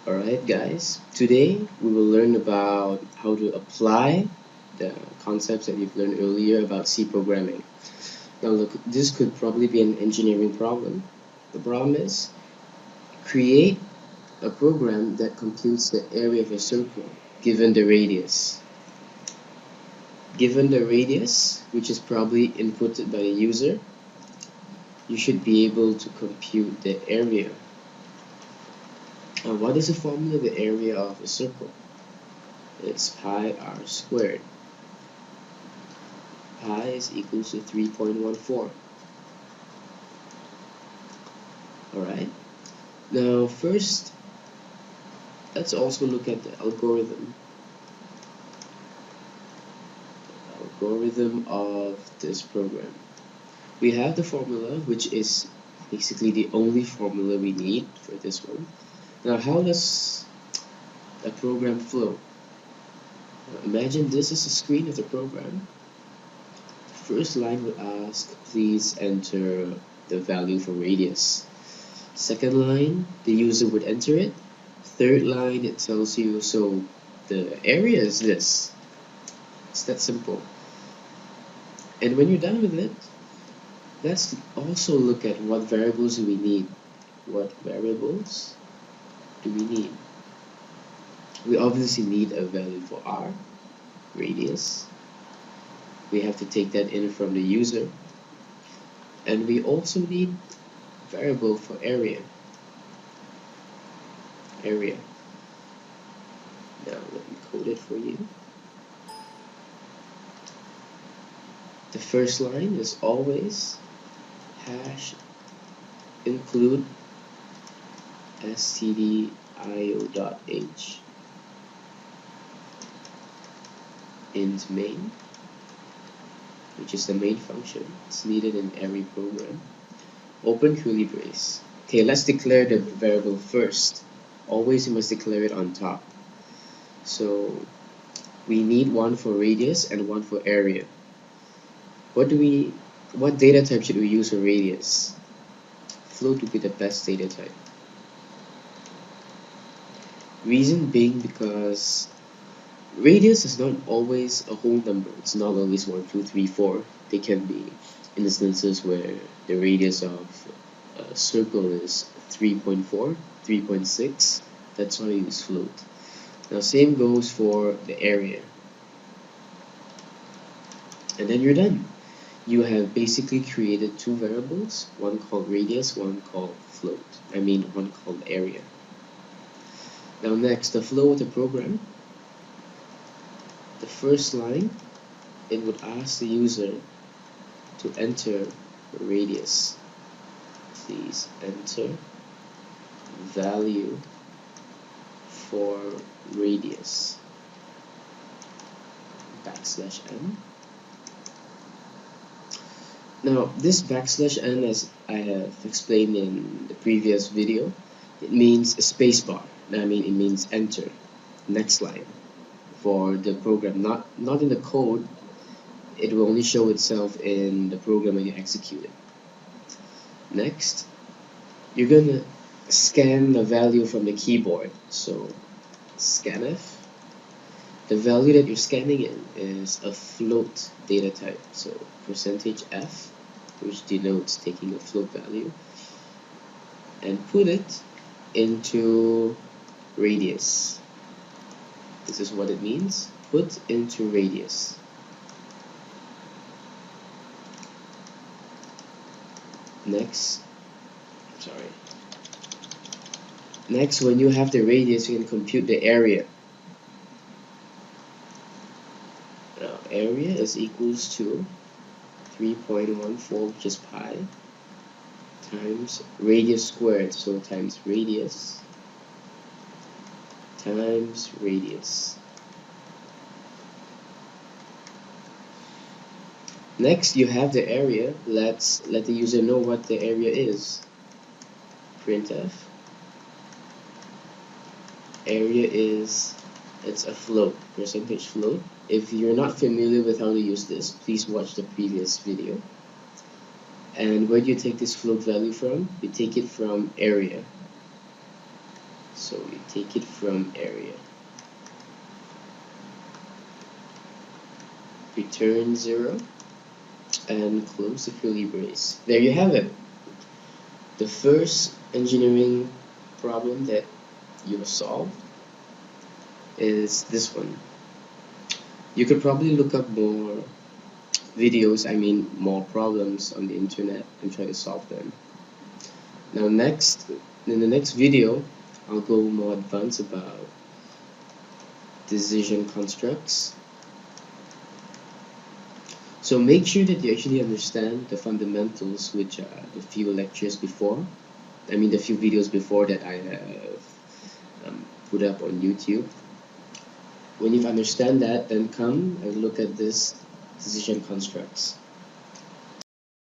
Alright guys, today we will learn about how to apply the concepts that you've learned earlier about C programming. Now look, this could probably be an engineering problem. The problem is, create a program that computes the area of a circle given the radius. Given the radius, which is probably inputted by the user, you should be able to compute the area. Now, what is the formula of the area of a circle? It's pi r squared. Pi is equals to 3.14. Alright. Now first, let's also look at the algorithm. Algorithm of this program. We have the formula, which is basically the only formula we need for this one. Now how does a program flow? Now, imagine this is the screen of the program. First line would ask, please enter the value for radius. Second line, the user would enter it. Third line, it tells you, so the area is this. It's that simple. And when you're done with it, let's also look at what variables do we need. What variables do we need? We obviously need a value for r, radius. We have to take that in from the user. And we also need variable for area. Area. Now let me code it for you. The first line is always hash include stdio.h int main, which is the main function. It's needed in every program. Open curly brace. Okay, let's declare the variable first. Always you must declare it on top. So we need one for radius and one for area. What data type should we use for radius? Float would be the best data type. Reason being because radius is not always a whole number. It's not always 1, 2, 3, 4. They can be instances where the radius of a circle is 3.4, 3.6. That's why I use float. Now same goes for the area. And then you're done. You have basically created two variables, one called radius, one called float. One called area. Now next, the flow of the program. The first line, it would ask the user to enter the radius. Please enter value for radius. \n. Now this \n, as I have explained in the previous video, it means a spacebar. It means enter. Next line for the program, not in the code. It will only show itself in the program when you execute it. Next, you're gonna scan the value from the keyboard. So scanf. The value that you're scanning in is a float data type. So %f, which denotes taking a float value, and put it into radius. This is what it means. Put into radius. Next, when you have the radius, you can compute the area. Now, area is equals to 3.14, which is pi, times radius squared, so times radius times radius. Next, you have the area. Let's let the user know what the area is. Printf. Area is, it's a float, percentage float. If you're not familiar with how to use this, please watch the previous video. And where do you take this float value from? You take it from area. So we take it from area. Return 0 and close the curly brace. There you have it. The first engineering problem that you'll solve is this one. You could probably look up more videos, more problems on the internet and try to solve them. Now in the next video, I'll go more advanced about decision constructs. So make sure that you actually understand the fundamentals, which are the few lectures before. The few videos before that I have put up on YouTube. When you understand that, then come and look at this decision constructs.